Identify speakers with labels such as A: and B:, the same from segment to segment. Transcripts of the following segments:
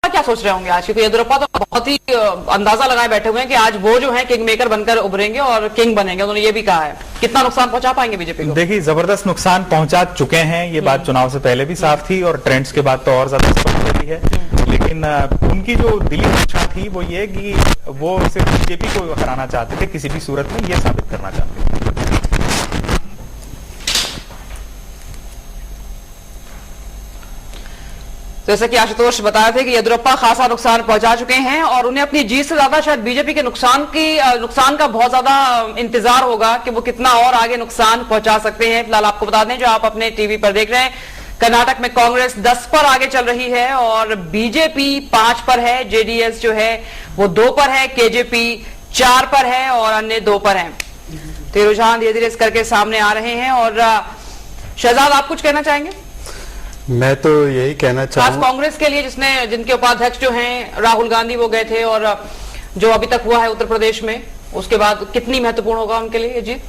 A: क्या सोच रहे होंगे आज, क्योंकि येदियुरप्पा तो बहुत ही अंदाजा लगाए बैठे हुए हैं कि आज वो जो है किंग मेकर बनकर उभरेंगे और किंग बनेंगे। उन्होंने ये भी कहा है। कितना नुकसान पहुंचा पाएंगे बीजेपी को?
B: देखिए, जबरदस्त नुकसान पहुंचा चुके हैं, ये बात चुनाव से पहले भी साफ थी और ट्रेंड्स के बाद तो और ज्यादा स्पष्ट होती है। लेकिन उनकी जो दिली इच्छा थी वो ये कि वो सिर्फ बीजेपी को हराना चाहते थे, किसी भी सूरत में ये साबित करना चाहते थे।
A: जैसे कि आशुतोष बताया थे कि येदियुरप्पा खासा नुकसान पहुंचा चुके हैं और उन्हें अपनी जीत से ज्यादा शायद बीजेपी के नुकसान का बहुत ज्यादा इंतजार होगा कि वो कितना और आगे नुकसान पहुंचा सकते हैं। फिलहाल आपको बता दें, जो आप अपने टीवी पर देख रहे हैं, कर्नाटक में कांग्रेस 10 पर आगे चल रही है और बीजेपी 5 पर है, जेडीएस जो है वो 2 पर है, केजेपी 4 पर है और अन्य 2 पर है। तो ये रुझान धीरे धीरे इस करके सामने आ रहे हैं। और शहजाद, आप कुछ कहना चाहेंगे?
C: मैं तो यही कहना चाहूँ,
A: कांग्रेस के लिए जिनके उपाध्यक्ष जो हैं राहुल गांधी वो गए थे, और जो अभी तक हुआ है उत्तर प्रदेश में, उसके बाद कितनी महत्वपूर्ण होगा उनके लिए ये जीत?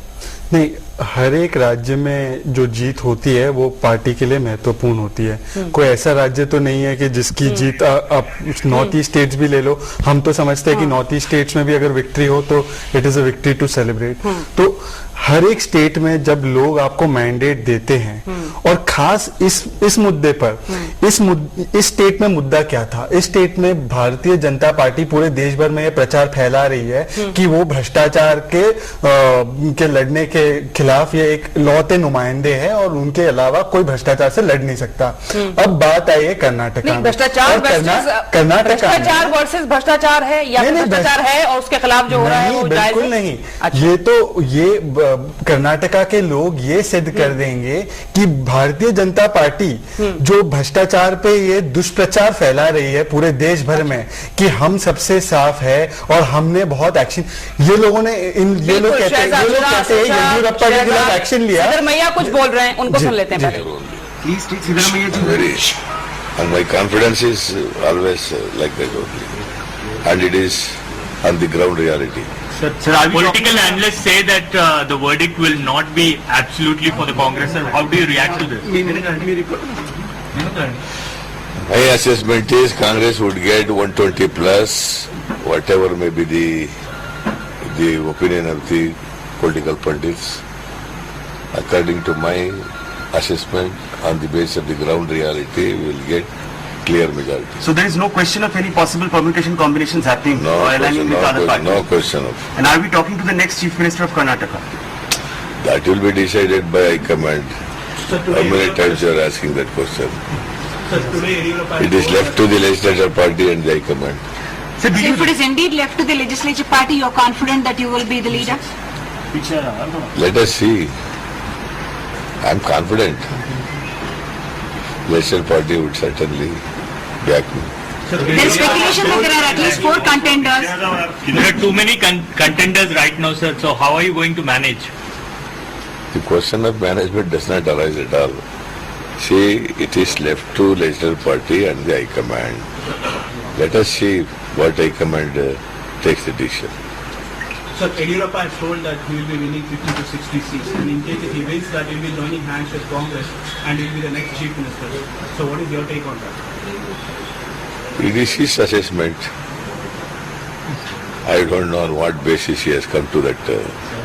C: नहीं, हर एक राज्य में जो जीत होती है वो पार्टी के लिए महत्वपूर्ण होती है। कोई ऐसा राज्य तो नहीं है कि जिसकी जीत आप नॉर्थ ईस्ट स्टेट्स भी ले लो, हम तो समझते हैं कि नॉर्थ ईस्ट स्टेट्स में भी अगर विक्ट्री हो तो it is a victory to celebrate. तो हर एक स्टेट में जब लोग आपको मैंडेट देते हैं, और खास इस मुद्दे पर, इस स्टेट में मुद्दा क्या था? इस स्टेट में भारतीय जनता पार्टी पूरे देश भर में यह प्रचार फैला रही है कि वो भ्रष्टाचार के लड़ने के खिलाफ ये एक लौते नुमाइंदे हैं और उनके अलावा कोई भ्रष्टाचार से लड़ नहीं सकता। अब बात आई है कर्नाटक में।
A: भ्रष्टाचार वर्सेस भ्रष्टाचार है या भ्रष्टाचार है और उसके खिलाफ जो हो रहा है वो
C: बिल्कुल नहीं। ये कर्नाटका के लोग ये सिद्ध कर देंगे कि भारतीय जनता पार्टी जो भ्रष्टाचार पे ये दुष्प्रचार फैला रही है पूरे देश भर में कि हम सबसे साफ है और हमने बहुत एक्शन, ये लोग कहते हैं येदियुरप्पा के खिलाफ एक्शन लिया।
A: सिद्धरमैया कुछ बोल रहे हैं, उनको सुन लेते हैं पहले।
D: And my confidence is always like that only, and it is on the ground reality.
E: Sir, political analysts say that the verdict will not be absolutely for the Congress. Sir, how do you react to this?
D: My assessment is Congress would get 120 plus, whatever may be the opinion of the political pundits. According to my assessment, on the basis of the ground reality, we will get clear majority.
F: So there is no question of any possible permutation combinations happening?
D: No question of.
F: And are we talking to the next Chief Minister of Karnataka?
D: That will be decided by High Command. How many times you are asking that question? It is left to the legislature party and the High Command.
G: So if it is indeed left to the legislature party, you are confident that you will be the leader?
D: Let us see. I am confident. Legislature party would certainly back me.
G: There is speculation that there are at least 4 contenders.
E: There are too many contenders right now, sir. So how are you going to manage?
D: The question of management does not arise at all. See, it is left to legislature party and the High Command. Let us see what High Command takes the decision.
H: Sir, Yediyurappa has told that he will be winning 50 to 60 seats, and in case if he wins that, he will be joining hands with Congress and he will be the next Chief Minister. So what is your take on that?
D: It is his assessment. I don't know on what basis he has come to that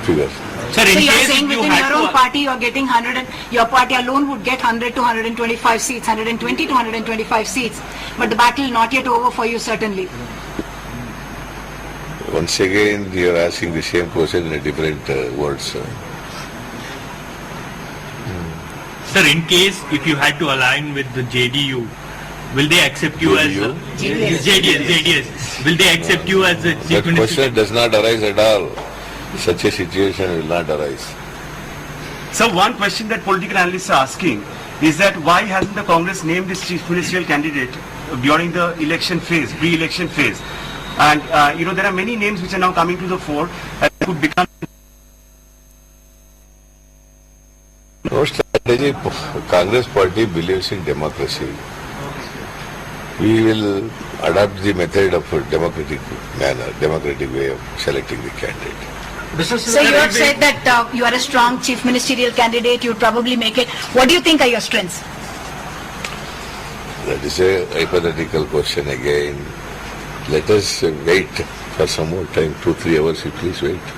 D: figure.
G: Sir, so you are saying within your own party you are getting 100, and your party alone would get 100 to 125 seats, 120 to 125 seats, but the battle not yet over for you certainly.
D: Once again, you are asking the same question in a different words.
E: Sir, in case if you had to align with the JDU, will they accept you
D: JDU?
E: as JDS? Will they accept you as the Chief
D: That
E: Minister?
D: question does not arise at all. Such a situation will not arise.
F: So one question that political analysts are asking is that why hasn't the Congress named its chief ministerial candidate during the election phase, pre-election phase? And there are many names which are now coming to the fore that could become.
D: No strategy. Congress party believes in democracy. We will adopt the method of democratic manner, democratic way of selecting the candidate.
G: So you have said that you are a strong chief ministerial candidate, you would probably make it. What do you think are your strengths?
D: That is a hypothetical question again. Let us wait for some more time, 2-3 hours. Please wait.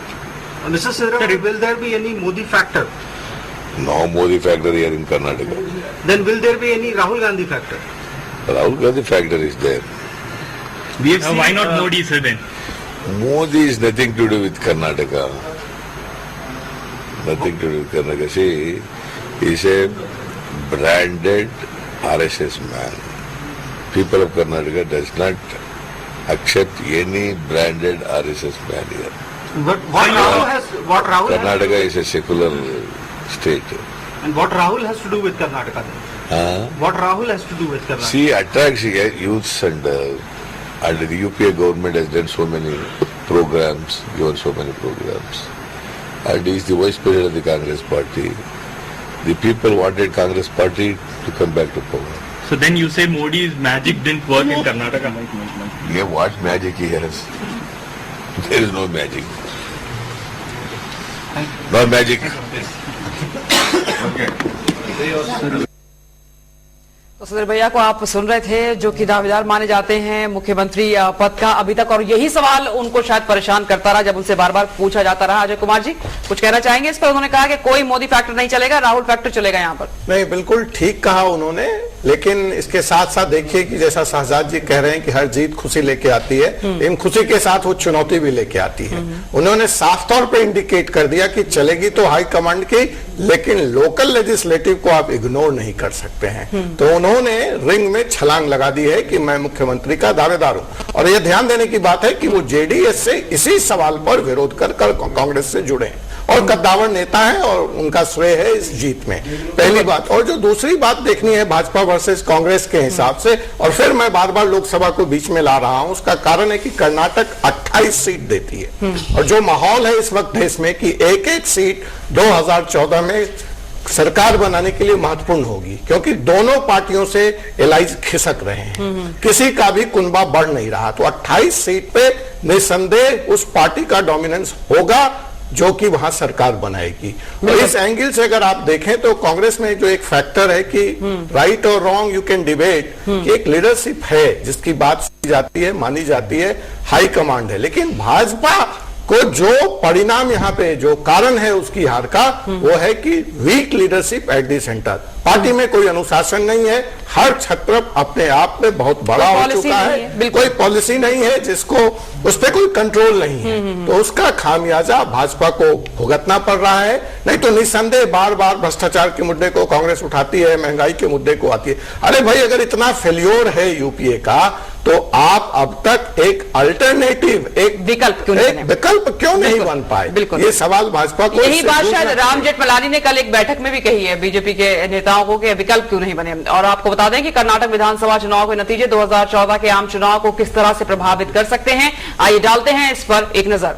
H: Mr. Siddharamaia, will there be any Modi factor?
D: No Modi factor here in Karnataka.
H: Then will there be any Rahul Gandhi factor?
D: Rahul Gandhi factor is there.
E: Why not Modi, sir, then?
D: Modi is nothing to do with Karnataka. Nothing to do with Karnataka. See, he is a branded RSS man. People of Karnataka does not accept any branded RSS man here.
H: But what Rahul
D: Karnataka is a secular state.
H: and what Rahul has to do with Karnataka then? What Rahul has to do with Karnataka?
D: See, attracts youths and the UPA government has done so many programs, given so many programs. And he is the vice president of the Congress party. The people wanted Congress party to come back to power.
E: So then you say Modi's magic didn't work in Karnataka?
D: Yeah, what magic he has? There is no magic. No magic.
A: तो सदर भैया को आप सुन रहे थे, जो कि दावेदार माने जाते हैं मुख्यमंत्री पद का अभी तक, और यही सवाल उनको शायद परेशान करता रहा जब उनसे बार बार पूछा जाता रहा। अजय कुमार जी कुछ कहना चाहेंगे इस पर? उन्होंने कहा कि कोई मोदी फैक्टर नहीं चलेगा, राहुल फैक्टर चलेगा यहाँ पर।
I: नहीं, बिल्कुल ठीक कहा उन्होंने, लेकिन इसके साथ साथ देखिए कि जैसा शहजाद जी कह रहे हैं कि हर जीत खुशी लेके आती है, इन खुशी के साथ वो चुनौती भी लेके आती है। उन्होंने साफ तौर पे इंडिकेट कर दिया कि चलेगी तो हाई कमांड की, लेकिन लोकल लेजिस्लेटिव को आप इग्नोर नहीं कर सकते हैं। तो उन्होंने रिंग में छलांग लगा दी है कि मैं मुख्यमंत्री का दावेदार हूं। और यह ध्यान देने की बात है कि वो जेडीएस से इसी सवाल पर विरोध कर कांग्रेस से जुड़े हैं और कद्दावर नेता हैं और उनका श्रेय है इस जीत में, पहली बात। और जो दूसरी बात देखनी है भाजपा वर्सेस कांग्रेस के हिसाब से, और फिर मैं बार बार लोकसभा को बीच में ला रहा हूं, उसका कारण है कि कर्नाटक 28 सीट देती है और जो माहौल है इस वक्त देश में कि एक एक सीट 2014 में सरकार बनाने के लिए महत्वपूर्ण होगी, क्योंकि दोनों पार्टियों से एलाइज खिसक रहे हैं, किसी का भी कुनबा बढ़ नहीं रहा। तो 28 सीट पे निसंदेह उस पार्टी का डोमिनेंस होगा जो कि वहां सरकार बनाएगी। और इस एंगल से अगर आप देखें तो कांग्रेस में जो एक फैक्टर है कि राइट और रॉन्ग यू कैन डिबेट, कि एक लीडरशिप है जिसकी बात सुनी जाती है, मानी जाती है, हाई कमांड है, लेकिन भाजपा को जो परिणाम यहाँ पे जो कारण है उसकी हार का, वो है कि weak leadership at the centre. Party में कोई अनुशासन नहीं है, हर छत्र अपने आप में बहुत बड़ा हो चुका है, कोई पॉलिसी नहीं है जिसको उस पर कोई कंट्रोल नहीं है। तो उसका खामियाजा भाजपा को भुगतना पड़ रहा है। नहीं तो निस्संदेह बार बार भ्रष्टाचार के मुद्दे को कांग्रेस उठाती है, महंगाई के मुद्दे को आती है। अरे भाई, अगर इतना फेल्योर है यूपीए का, तो आप अब तक एक अल्टरनेटिव, एक विकल्प क्यों नहीं बन पाए? ये सवाल भाजपा को,
A: यही बात शायद राम जेठमलानी ने कल एक बैठक में भी कही है बीजेपी के नेताओं को कि विकल्प क्यों नहीं बने। और आपको बता दें कि कर्नाटक विधानसभा चुनाव के नतीजे 2014 के आम चुनाव को किस तरह से प्रभावित कर सकते हैं, आइए डालते हैं इस पर एक नजर।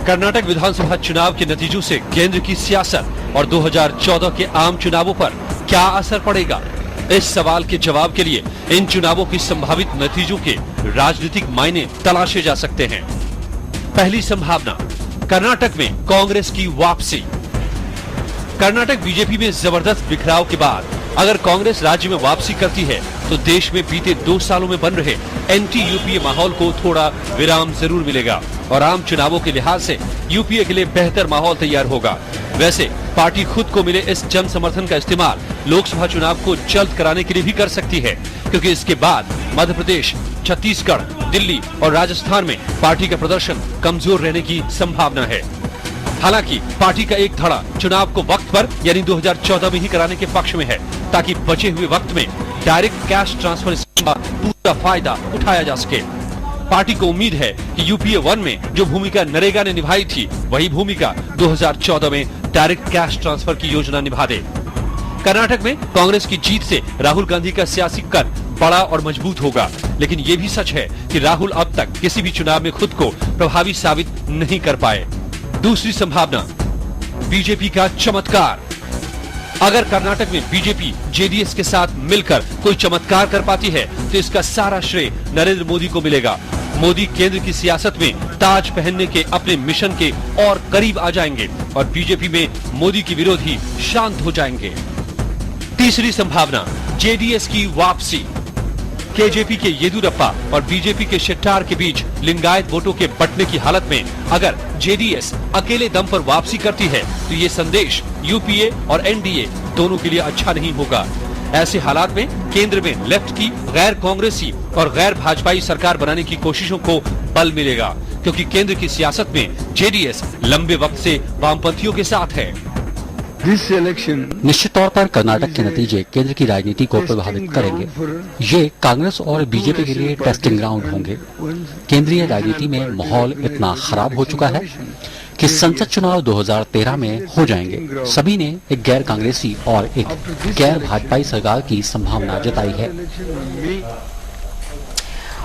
J: कर्नाटक विधानसभा चुनाव के नतीजों से केंद्र की सियासत और 2014 के आम चुनावों पर क्या असर पड़ेगा, इस सवाल के जवाब के लिए इन चुनावों की संभावित नतीजों के राजनीतिक मायने तलाशे जा सकते हैं। पहली संभावना, कर्नाटक में कांग्रेस की वापसी। कर्नाटक बीजेपी में जबरदस्त बिखराव के बाद अगर कांग्रेस राज्य में वापसी करती है तो देश में बीते 2 सालों में बन रहे एंटी यूपीए माहौल को थोड़ा विराम जरूर मिलेगा और आम चुनावों के लिहाज से यूपीए के लिए बेहतर माहौल तैयार होगा। वैसे पार्टी खुद को मिले इस जन समर्थन का इस्तेमाल लोकसभा चुनाव को जल्द कराने के लिए भी कर सकती है, क्योंकि इसके बाद मध्य प्रदेश, छत्तीसगढ़, दिल्ली और राजस्थान में पार्टी का प्रदर्शन कमजोर रहने की संभावना है। हालांकि पार्टी का एक धड़ा चुनाव को वक्त पर यानी 2014 में ही कराने के पक्ष में है, ताकि बचे हुए वक्त में डायरेक्ट कैश ट्रांसफर का पूरा फायदा उठाया जा सके। पार्टी को उम्मीद है कि यूपीए 1 में जो भूमिका नरेगा ने निभाई थी, वही भूमिका 2014 में डायरेक्ट कैश ट्रांसफर की योजना निभा दे। कर्नाटक में कांग्रेस की जीत से राहुल गांधी का सियासी कर बड़ा और मजबूत होगा, लेकिन ये भी सच है कि राहुल अब तक किसी भी चुनाव में खुद को प्रभावी साबित नहीं कर पाए। दूसरी संभावना, बीजेपी का चमत्कार। अगर कर्नाटक में बीजेपी जेडीएस के साथ मिलकर कोई चमत्कार कर पाती है तो इसका सारा श्रेय नरेंद्र मोदी को मिलेगा। मोदी केंद्र की सियासत में ताज पहनने के अपने मिशन के और करीब आ जाएंगे और बीजेपी में मोदी के विरोधी शांत हो जाएंगे। तीसरी संभावना जेडीएस की वापसी। केजेपी के येदियुरप्पा और बीजेपी के शेट्टार के बीच लिंगायत वोटों के बंटने की हालत में अगर जेडीएस अकेले दम पर वापसी करती है तो ये संदेश यूपीए और एनडीए दोनों के लिए अच्छा नहीं होगा। ऐसे हालात में केंद्र में लेफ्ट की गैर कांग्रेसी और गैर भाजपाई सरकार बनाने की कोशिशों को बल मिलेगा, क्योंकि केंद्र की सियासत में जेडीएस लंबे वक्त से वामपंथियों के साथ है।
K: निश्चित तौर पर कर्नाटक के नतीजे केंद्र की राजनीति को प्रभावित करेंगे। ये कांग्रेस और बीजेपी के लिए टेस्टिंग ग्राउंड होंगे। केंद्रीय राजनीति में माहौल इतना खराब हो चुका है कि संसद चुनाव 2013 में हो जाएंगे। सभी ने एक गैर कांग्रेसी और एक गैर भाजपाई सरकार की संभावना जताई है।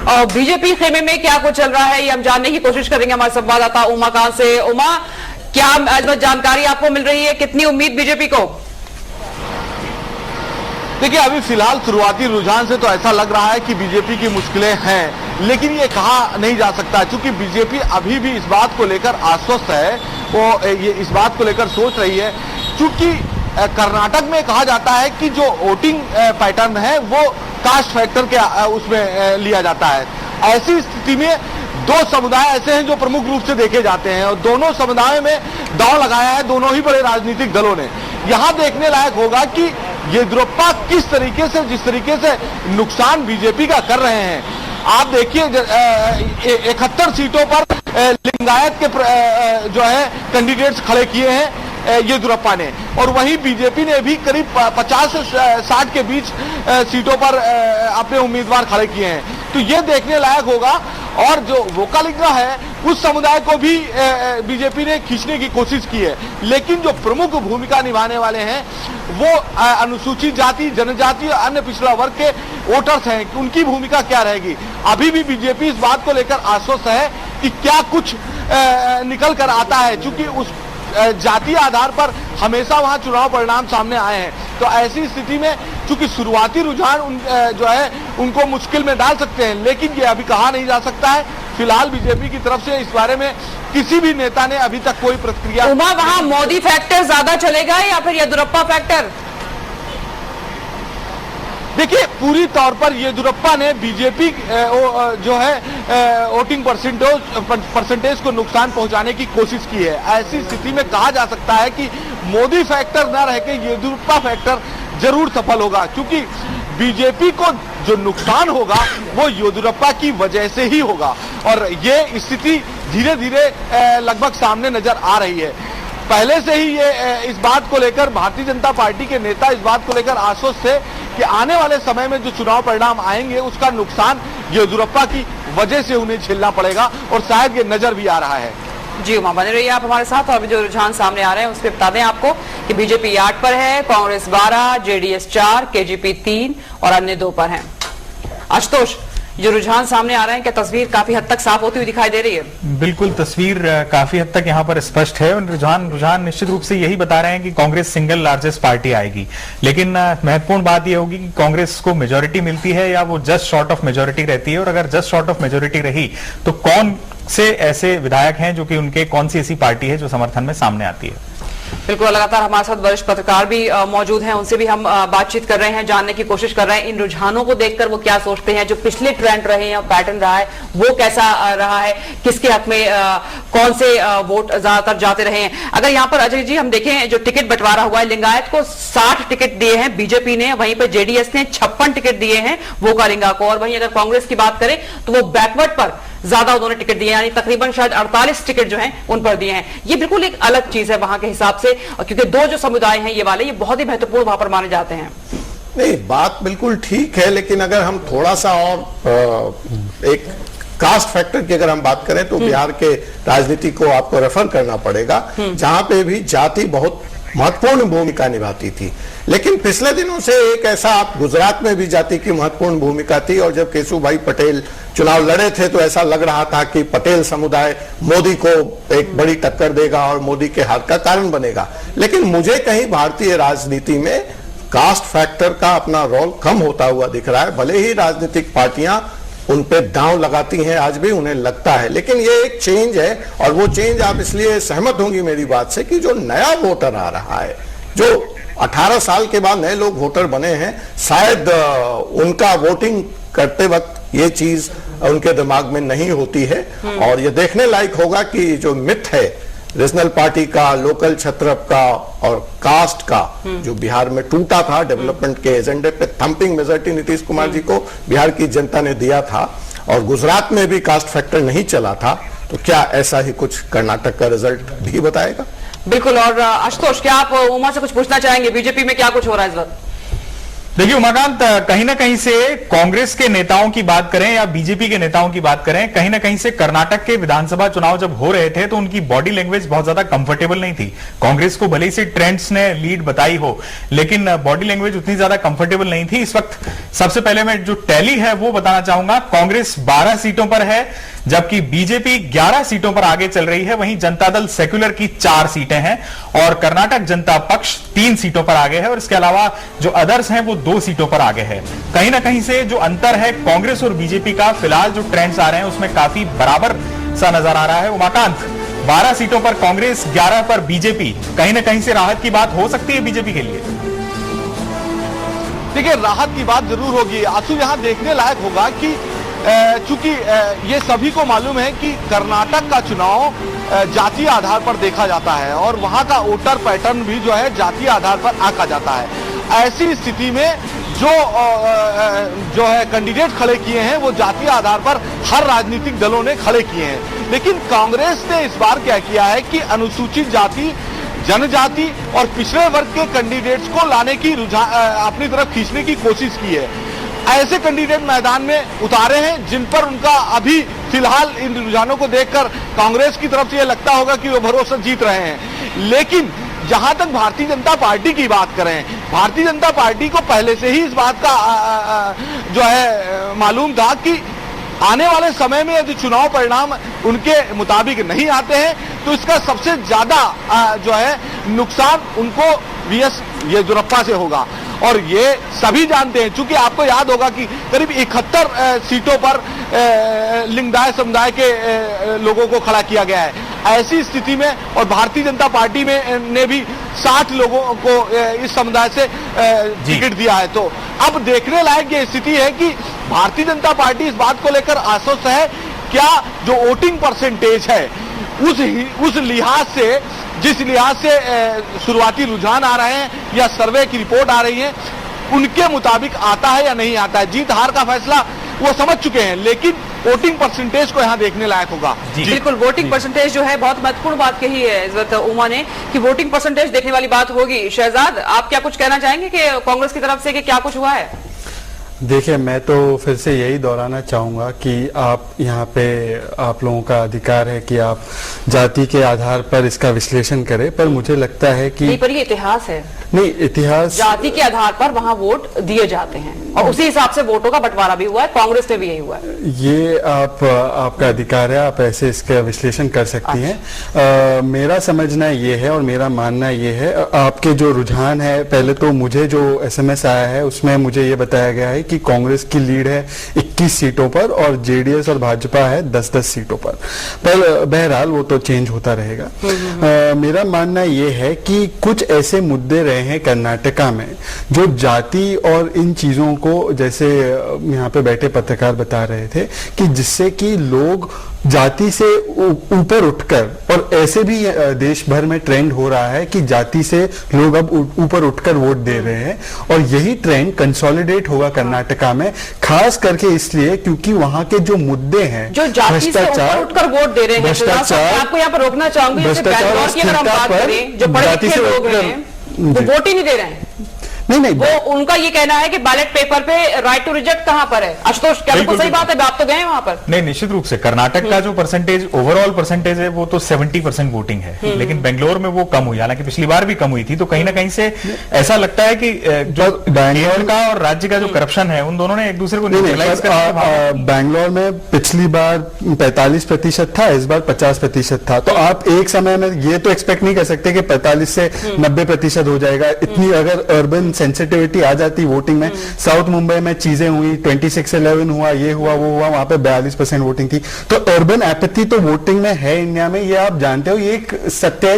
A: और बीजेपी खेमे में क्या कुछ चल रहा है ये हम जानने की कोशिश करेंगे हमारे संवाददाता उमाकांत से। उमा, क्या जानकारी आपको मिल रही है, कितनी उम्मीद बीजेपी को?
L: देखिए, अभी फिलहाल शुरुआती रुझान से तो ऐसा लग रहा है कि बीजेपी की मुश्किलें हैं, लेकिन ये कहा नहीं जा सकता क्योंकि बीजेपी अभी भी इस बात को लेकर आश्वस्त है, वो ये इस बात को लेकर सोच रही है। क्योंकि कर्नाटक में कहा जाता है कि जो वोटिंग पैटर्न है वो कास्ट फैक्टर के उसमें लिया जाता है। ऐसी स्थिति में दो समुदाय ऐसे हैं जो प्रमुख रूप से देखे जाते हैं और दोनों समुदायों में दांव लगाया है दोनों ही बड़े राजनीतिक दलों ने। यहाँ देखने लायक होगा कि येदियुरप्पा किस तरीके से, जिस तरीके से नुकसान बीजेपी का कर रहे हैं। आप देखिए 71 सीटों पर लिंगायत के जो है कैंडिडेट्स खड़े किए हैं येदियुरप्पा ने, और वहीं बीजेपी ने भी करीब 50 से 60 के बीच सीटों पर अपने उम्मीदवार खड़े किए हैं। तो ये देखने लायक होगा। और जो वोकालिंगा है उस समुदाय को भी बीजेपी ने खींचने की कोशिश की है, लेकिन जो प्रमुख भूमिका निभाने वाले हैं वो अनुसूचित जाति, जनजाति और अन्य पिछड़ा वर्ग के वोटर्स हैं। उनकी भूमिका क्या रहेगी? अभी भी बीजेपी इस बात को लेकर आश्वस्त है कि क्या कुछ निकल कर आता है, क्योंकि उस जातीय आधार पर हमेशा वहां चुनाव परिणाम सामने आए हैं। तो ऐसी स्थिति में चूंकि शुरुआती रुझान जो है उनको मुश्किल में डाल सकते हैं, लेकिन ये अभी कहा नहीं जा सकता है। फिलहाल बीजेपी की तरफ से इस बारे में किसी भी नेता ने अभी तक कोई प्रतिक्रिया।
A: उमा, वहां मोदी फैक्टर ज्यादा चलेगा या फिर येदियुरप्पा फैक्टर?
L: देखिए, पूरी तौर पर येदियुरप्पा ने बीजेपी जो है वोटिंग परसेंटेज को नुकसान पहुंचाने की कोशिश की है। ऐसी स्थिति में कहा जा सकता है कि मोदी फैक्टर न रह के येदियुरप्पा फैक्टर जरूर सफल होगा, क्योंकि बीजेपी को जो नुकसान होगा वो येदियुरप्पा की वजह से ही होगा। और ये स्थिति धीरे धीरे लगभग सामने नजर आ रही है। पहले से ही ये इस बात को लेकर भारतीय जनता पार्टी के नेता इस बात को लेकर आश्वस्त थे कि आने वाले समय में जो चुनाव परिणाम आएंगे उसका नुकसान येदियुरप्पा की वजह से उन्हें झेलना पड़ेगा, और शायद ये नजर भी आ रहा है।
A: जी उमा, बने रहिए आप हमारे साथ। और अभी जो रुझान सामने आ रहे हैं उस पर बता दें आपको कि बीजेपी 8 पर है, कांग्रेस 12, जेडीएस 4, केजेपी 3 और अन्य 2 पर है। आशुतोष, जो रुझान सामने आ रहे हैं, क्या तस्वीर काफी हद तक साफ होती हुई दिखाई दे रही है?
B: बिल्कुल, तस्वीर काफी हद तक यहाँ पर स्पष्ट है और रुझान निश्चित रूप से यही बता रहे हैं कि कांग्रेस सिंगल लार्जेस्ट पार्टी आएगी। लेकिन महत्वपूर्ण बात यह होगी कि कांग्रेस को मेजोरिटी मिलती है या वो जस्ट शॉर्ट ऑफ मेजोरिटी रहती है, और अगर जस्ट शॉर्ट ऑफ मेजोरिटी रही तो कौन से ऐसे विधायक हैं जो कि उनके, कौन सी ऐसी पार्टी है जो समर्थन में सामने आती है।
A: बिल्कुल, लगातार हमारे साथ वरिष्ठ पत्रकार भी मौजूद हैं, उनसे भी हम बातचीत कर रहे हैं, जानने की कोशिश कर रहे हैं इन रुझानों को देखकर वो क्या सोचते हैं, जो पिछले ट्रेंड रहे हैं, पैटर्न रहा है वो कैसा रहा है, किसके हक में कौन से वोट ज्यादातर जाते रहे हैं। अगर यहाँ पर अजय जी हम देखें, जो टिकट बंटवारा हुआ है, लिंगायत को 60 टिकट दिए हैं बीजेपी ने, वहीं पर जेडीएस ने 56 टिकट दिए हैं वोकालिंगा को, और वहीं अगर कांग्रेस की बात करें तो वो बैकवर्ड पर ज्यादा उन्होंने टिकट दिए, यानी तकरीबन शायद 48 टिकट जो हैं उन पर दिए हैं। ये बिल्कुल एक अलग चीज है वहां के हिसाब से, क्योंकि दो जो समुदाय हैं ये वाले, ये बहुत ही महत्वपूर्ण वहां पर माने जाते हैं।
I: नहीं, बात बिल्कुल ठीक है, लेकिन अगर हम थोड़ा सा और एक कास्ट फैक्टर की अगर हम बात करें तो बिहार के राजनीति को आपको रेफर करना पड़ेगा, जहां पे भी जाति बहुत महत्वपूर्ण भूमिका निभाती थी। लेकिन पिछले दिनों से एक ऐसा, आप गुजरात में भी जाति की महत्वपूर्ण भूमिका थी, और जब केशुभाई पटेल चुनाव लड़े थे तो ऐसा लग रहा था कि पटेल समुदाय मोदी को एक बड़ी टक्कर देगा और मोदी के हार का कारण बनेगा। लेकिन मुझे कहीं भारतीय राजनीति में कास्ट फैक्टर का अपना रोल कम होता हुआ दिख रहा है। भले ही राजनीतिक पार्टियां उन पे दांव लगाती हैं, आज भी उन्हें लगता है, लेकिन ये एक चेंज है, और वो चेंज आप इसलिए सहमत होंगी मेरी बात से कि जो नया वोटर आ रहा है, जो 18 साल के बाद नए लोग वोटर बने हैं, शायद उनका वोटिंग करते वक्त ये चीज उनके दिमाग में नहीं होती है। और ये देखने लायक होगा कि जो मिथ है रीजनल पार्टी का, लोकल छत्रप का और कास्ट का, जो बिहार में टूटा था डेवलपमेंट के एजेंडे पे, थंपिंग मेजॉरिटी नीतीश कुमार जी को बिहार की जनता ने दिया था, और गुजरात में भी कास्ट फैक्टर नहीं चला था, तो क्या ऐसा ही कुछ कर्नाटक का रिजल्ट भी बताएगा?
A: बिल्कुल। और आशुतोष, क्या आप उमा से कुछ पूछना चाहेंगे? बीजेपी में क्या कुछ हो रहा है इस वक्त?
B: देखिए उमाकांत, कहीं ना कहीं से कांग्रेस के नेताओं की बात करें या बीजेपी के नेताओं की बात करें, कहीं ना कहीं से कर्नाटक के विधानसभा चुनाव जब हो रहे थे तो उनकी बॉडी लैंग्वेज बहुत ज्यादा कंफर्टेबल नहीं थी। कांग्रेस को भले से ट्रेंड्स ने लीड बताई हो, लेकिन बॉडी लैंग्वेज उतनी ज्यादा कंफर्टेबल नहीं थी। इस वक्त सबसे पहले मैं जो टैली है वो बताना चाहूंगा। कांग्रेस 12 सीटों पर है, जबकि बीजेपी 11 सीटों पर आगे चल रही है। वहीं जनता दल सेक्युलर की 4 सीटें हैं और कर्नाटक जनता पक्ष 3 सीटों पर आगे है, और इसके अलावा जो अदर्स हैं वो 2 सीटों पर आगे है। कहीं ना कहीं से जो अंतर है कांग्रेस और बीजेपी का, फिलहाल जो ट्रेंड्स आ रहे हैं उसमें काफी बराबर सा नजर आ रहा है। उमाकांत, 12 सीटों पर कांग्रेस, 11 पर बीजेपी, कहीं ना कहीं से राहत की बात हो सकती है बीजेपी के लिए?
L: देखिए, राहत की बात जरूर होगी आंसू। यहां देखने लायक होगा कि चूंकि ये सभी को मालूम है कि कर्नाटक का चुनाव जातीय आधार पर देखा जाता है और वहां का वोटर पैटर्न भी जो है जातीय आधार पर आंका जाता है। ऐसी स्थिति में जो है कैंडिडेट खड़े किए हैं वो जातीय आधार पर हर राजनीतिक दलों ने खड़े किए हैं, लेकिन कांग्रेस ने इस बार क्या किया है कि अनुसूचित जाति, जनजाति और पिछड़े वर्ग के कैंडिडेट्स को लाने की अपनी तरफ खींचने की कोशिश की है। ऐसे कैंडिडेट मैदान में उतारे हैं जिन पर उनका अभी फिलहाल इन रुझानों को देखकर कांग्रेस की तरफ से यह लगता होगा कि वो भरोसा जीत रहे हैं। लेकिन जहां तक भारतीय जनता पार्टी की बात करें, भारतीय जनता पार्टी को पहले से ही इस बात का जो है मालूम था कि आने वाले समय में यदि चुनाव परिणाम उनके मुताबिक नहीं आते हैं तो इसका सबसे ज्यादा जो है नुकसान उनको वीएस येदियुरप्पा से होगा। और ये सभी जानते हैं, चूंकि आपको याद होगा कि करीब 71 सीटों पर लिंगायत समुदाय के लोगों को खड़ा किया गया है। ऐसी स्थिति में और भारतीय जनता पार्टी में ने भी 60 लोगों को इस समुदाय से टिकट दिया है। तो अब देखने लायक ये स्थिति है कि भारतीय जनता पार्टी इस बात को लेकर आश्वस्त है, क्या जो वोटिंग परसेंटेज है उस लिहाज से, जिस लिहाज से शुरुआती रुझान आ रहे हैं या सर्वे की रिपोर्ट आ रही है, उनके मुताबिक आता है या नहीं आता है। जीत हार का फैसला वो समझ चुके हैं, लेकिन वोटिंग परसेंटेज को यहाँ देखने लायक होगा।
A: बिल्कुल, वोटिंग परसेंटेज जो है बहुत महत्वपूर्ण बात कही है इस वक्त उमा ने कि वोटिंग परसेंटेज देखने वाली बात होगी। शहजाद, आप क्या कुछ कहना चाहेंगे कि कांग्रेस की तरफ से कि क्या कुछ हुआ है?
C: देखिए, मैं तो फिर से यही दोहराना चाहूंगा कि आप यहाँ पे आप लोगों का अधिकार है कि आप जाति के आधार पर इसका विश्लेषण करें, पर मुझे लगता है कि
A: नहीं, पर ये इतिहास है।
C: नहीं, इतिहास
A: जाति के आधार पर वहाँ वोट दिए जाते हैं और उसी हिसाब से वोटों का बंटवारा भी हुआ है। कांग्रेस में भी यही हुआ है।
C: ये आपका अधिकार है, आप ऐसे इसका विश्लेषण कर सकती हैं। मेरा समझना ये है और मेरा मानना ये है, आपके जो रुझान है, पहले तो मुझे जो एसएमएस आया है उसमें मुझे ये बताया गया है कि कांग्रेस की लीड है 21 सीटों पर और जेडीएस और भाजपा है 10-10 सीटों पर बहरहाल वो तो चेंज होता रहेगा। मेरा मानना ये है कि कुछ ऐसे मुद्दे रहे हैं कर्नाटका में जो जाति और इन चीजों को, जैसे यहाँ पे बैठे पत्रकार बता रहे थे, कि जिससे कि लोग जाति से ऊपर उठकर, और ऐसे भी देश भर में ट्रेंड हो रहा है कि जाति से लोग अब ऊपर उठकर वोट दे रहे हैं, और यही ट्रेंड कंसोलिडेट होगा कर्नाटका में, खास करके इसलिए क्योंकि वहां के जो मुद्दे हैं,
A: जो जाति से ऊपर उठकर वोट दे रहे हैं, भ्रष्टाचार, आपको यहाँ पर रोकना चाहूंगी, जैसे बैंगलोर की अगर हम बात करें, जो पढ़े लिखे लोग हैं वो वोट ही नहीं दे रहे हैं।
C: नहीं,
A: वो उनका ये कहना है कि बैलेट पेपर पे राइट टू रिजेक्ट कहां पर है? आशुतोष, क्या बिल्कुल सही बात है? आप तो गए वहां पर।
B: नहीं, निश्चित रूप से कर्नाटक का जो परसेंटेज, ओवरऑल परसेंटेज है, वो तो 70% वोटिंग है, लेकिन बेंगलोर में वो कम हुई, हालांकि पिछली बार भी कम हुई थी। तो कहीं ना कहीं से ऐसा लगता है कि जो बैंगलोर का और राज्य का जो करप्शन है, उन दोनों ने एक दूसरे को न्यूट्रलाइज कर।
C: बैंगलोर में पिछली बार 45% था, इस बार 50% था। तो आप एक समय में ये तो एक्सपेक्ट नहीं कर सकते कि 45 से 90% हो जाएगा। इतनी अगर अर्बन सेंसिटिविटी आ जाती वोटिंग में। साउथ मुंबई में चीजें हुई, 26/11 हुआ, ये हुआ वो हुआ, वहां पे 42% वोटिंग थी। तो अर्बन एपैथी तो वोटिंग में है इंडिया में, ये आप जानते हो, ये एक सत्य है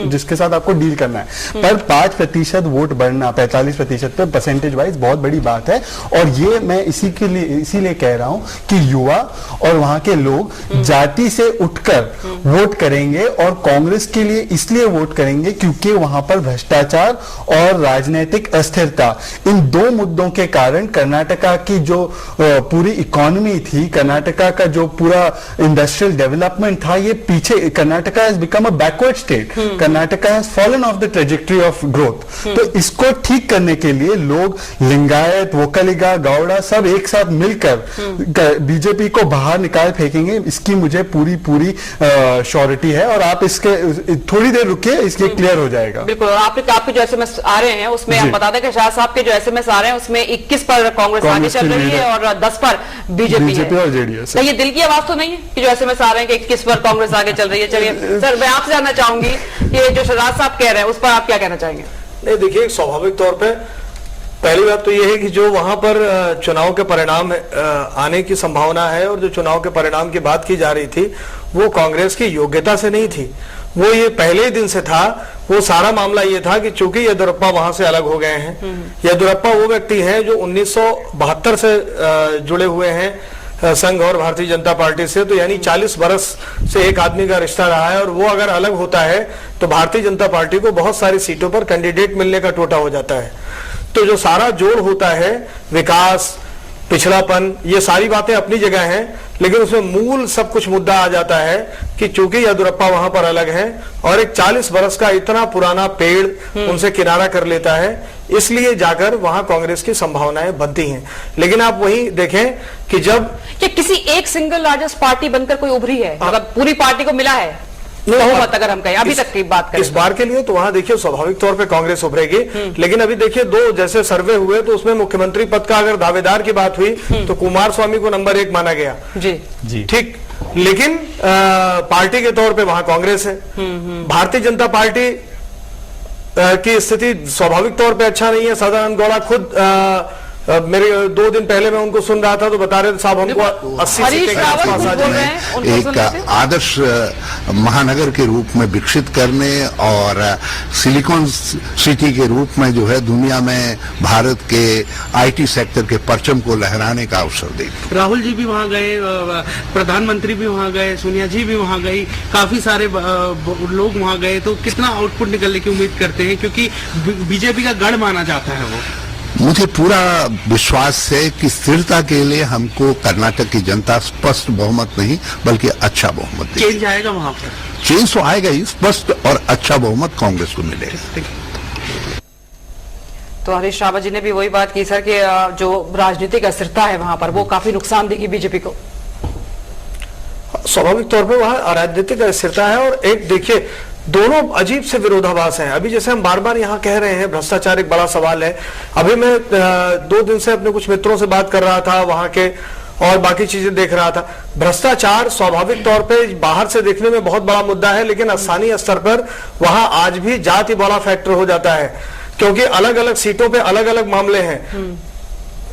C: जिसके साथ आपको डील करना है। पर 5% वोट बढ़ना 45% पे परसेंटेज वाइज बहुत बड़ी बात है। और ये मैं इसीलिए कह रहा हूं कि युवा और वहां के लोग जाति से उठकर वोट करेंगे और कांग्रेस के लिए इसलिए वोट करेंगे क्योंकि वहां पर भ्रष्टाचार और राजनीतिक अस्थिरता, इन दो मुद्दों के कारण कर्नाटका की जो पूरी इकोनॉमी थी, कर्नाटका का जो पूरा इंडस्ट्रियल डेवलपमेंट था, ये पीछे, Karnataka has become a backward state, Karnataka has fallen of the trajectory of growth. तो इसको ठीक करने के लिए लोग लिंगायत, वोकलिगा, गौड़ा सब एक साथ मिलकर बीजेपी को बाहर निकाल फेंकेंगे, इसकी मुझे पूरी श्योरिटी है। और आप इसके थोड़ी देर रुकिए, इसके क्लियर हो जाएगा।
A: बिल्कुल। और आपके जो एसएमएस आ रहे हैं उसमें हम बता दें कि शाह साहब के जो एसएमएस आ रहे हैं उसमें 21 पर कांग्रेस आगे चल रही है और 10 पर बीजेपी और जेडीएस। ये दिल की आवाज तो नहीं है कि जो एसएमएस आ रहे हैं कि 21 पर कांग्रेस आगे चल रही है? चलिए सर, मैं आपसे जानना चाहूंगी कि जो शहजाद साहब कह रहे हैं उस पर आप क्या कहना चाहेंगे?
M: नहीं, देखिए, स्वाभाविक तौर पे पहली बात तो यह है कि जो वहां पर चुनाव के परिणाम आने की संभावना है और जो चुनाव के परिणाम की बात की जा रही थी वो कांग्रेस की योग्यता से नहीं थी, वो ये पहले ही दिन से था। वो सारा मामला ये था कि चूंकि येदियुरप्पा वहां से अलग हो गए हैं, येदियुरप्पा वो व्यक्ति हैं जो 1972 से जुड़े हुए हैं संघ और भारतीय जनता पार्टी से, तो यानी 40 बरस से एक आदमी का रिश्ता रहा है। और वो अगर अलग होता है तो भारतीय जनता पार्टी को बहुत सारी सीटों पर कैंडिडेट मिलने का टोटा हो जाता है। तो जो सारा जोड़ होता है, विकास, पिछड़ापन, ये सारी बातें अपनी जगह हैं, लेकिन उसमें मूल सब कुछ मुद्दा आ जाता है कि चूंकि येदियुरप्पा वहां पर अलग हैं और एक 40 बरस का इतना पुराना पेड़ उनसे किनारा कर लेता है, इसलिए जाकर वहां कांग्रेस की संभावनाएं बनती हैं। लेकिन आप वही देखें कि जब
A: क्या किसी एक सिंगल लार्जेस्ट पार्टी बनकर कोई उभरी है, मतलब पूरी पार्टी को मिला है बहुमत, अगर हम कहें अभी तक की बात करें
M: इस बार के लिए, तो वहां देखिए स्वाभाविक तौर पे कांग्रेस उभरेगी। लेकिन अभी देखिए, दो जैसे सर्वे हुए तो उसमें मुख्यमंत्री पद का अगर दावेदार की बात हुई तो कुमार स्वामी को नंबर 1 माना गया। जी ठीक, लेकिन पार्टी के तौर पे वहां कांग्रेस है। भारतीय जनता पार्टी की स्थिति स्वाभाविक तौर पे अच्छा नहीं है। सदानंद गौड़ा खुद मेरे 2 दिन पहले मैं उनको सुन रहा था तो बता रहे थे साहब हमको 80 सीटें के आसपास आ जाएंगे।
N: एक आदर्श महानगर के रूप में विकसित करने और सिलिकॉन सिटी के रूप में जो है दुनिया में भारत के आईटी सेक्टर के परचम को लहराने का अवसर दे।
H: राहुल जी भी वहां गए, प्रधानमंत्री भी वहां गए, सोनिया जी भी वहां गई, काफी सारे लोग वहां गए, तो कितना आउटपुट निकलने की उम्मीद करते हैं, क्योंकि बीजेपी का गढ़ माना जाता है वो?
N: मुझे पूरा विश्वास है कि स्थिरता के लिए हमको कर्नाटक की जनता स्पष्ट बहुमत नहीं बल्कि अच्छा बहुमत देगी।
H: चेंज आएगा वहां पर?
N: चेंज तो आएगा ही, स्पष्ट और अच्छा बहुमत कांग्रेस को मिलेगा।
A: तो हरीश रावत जी ने भी वही बात की सर कि जो राजनीतिक अस्थिरता है वहां पर वो काफी नुकसान देगी बीजेपी को।
M: स्वाभाविक तौर पर वहां राजनीतिक अस्थिरता है और एक देखिए दोनों अजीब से विरोधाभास हैं। अभी जैसे हम बार बार यहाँ कह रहे हैं भ्रष्टाचार एक बड़ा सवाल है। अभी मैं 2 दिन से अपने कुछ मित्रों से बात कर रहा था वहां के और बाकी चीजें देख रहा था। भ्रष्टाचार स्वाभाविक तौर पे बाहर से देखने में बहुत बड़ा मुद्दा है, लेकिन स्थानीय स्तर पर वहां आज भी जाति बड़ा फैक्टर हो जाता है, क्योंकि अलग अलग सीटों पे अलग अलग मामले हैं।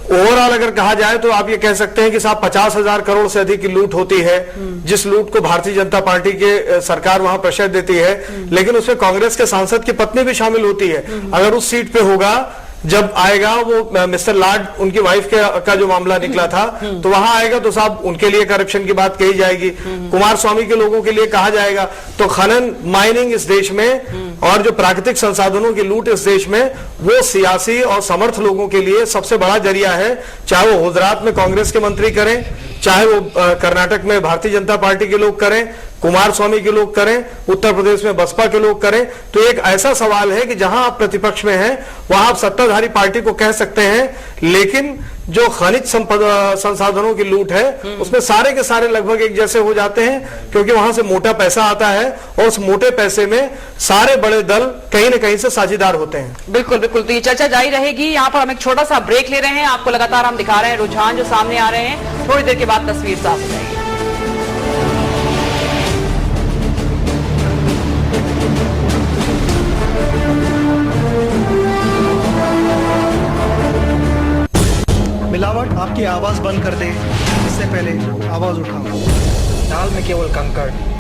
M: ओवरऑल अगर कहा जाए तो आप ये कह सकते हैं कि साहब 50,000 करोड़ से अधिक की लूट होती है, जिस लूट को भारतीय जनता पार्टी के सरकार वहां प्रश्रय देती है, लेकिन उसमें कांग्रेस के सांसद की पत्नी भी शामिल होती है। अगर उस सीट पे होगा, जब आएगा वो मिस्टर लाड उनकी वाइफ का जो मामला निकला था, तो वहां आएगा तो साहब उनके लिए करप्शन की बात कही जाएगी, कुमार स्वामी के लोगों के लिए कहा जाएगा। तो खनन, माइनिंग इस देश में और जो प्राकृतिक संसाधनों की लूट इस देश में, वो सियासी और समर्थ लोगों के लिए सबसे बड़ा जरिया है। चाहे वो गुजरात में कांग्रेस के मंत्री करें, चाहे वो कर्नाटक में भारतीय जनता पार्टी के लोग करें, कुमार स्वामी के लोग करें, उत्तर प्रदेश में बसपा के लोग करें। तो एक ऐसा सवाल है कि जहां आप प्रतिपक्ष में हैं वहां आप सत्ताधारी पार्टी को कह सकते हैं, लेकिन जो खनिज संसाधनों की लूट है उसमें सारे के सारे लगभग एक जैसे हो जाते हैं, क्योंकि वहां से मोटा पैसा आता है और उस मोटे पैसे में सारे बड़े दल कहीं न कहीं से साझेदार होते हैं।
A: बिल्कुल बिल्कुल, तो ये चर्चा जारी रहेगी। यहाँ पर हम एक छोटा सा ब्रेक ले रहे हैं, आपको लगातार हम दिखा रहे हैं रुझान जो सामने आ रहे हैं, थोड़ी देर के बाद तस्वीर साफ हो जाएगी।
O: की आवाज बंद कर दे, इससे पहले आवाज उठाओ। दाल में केवल कंकड़,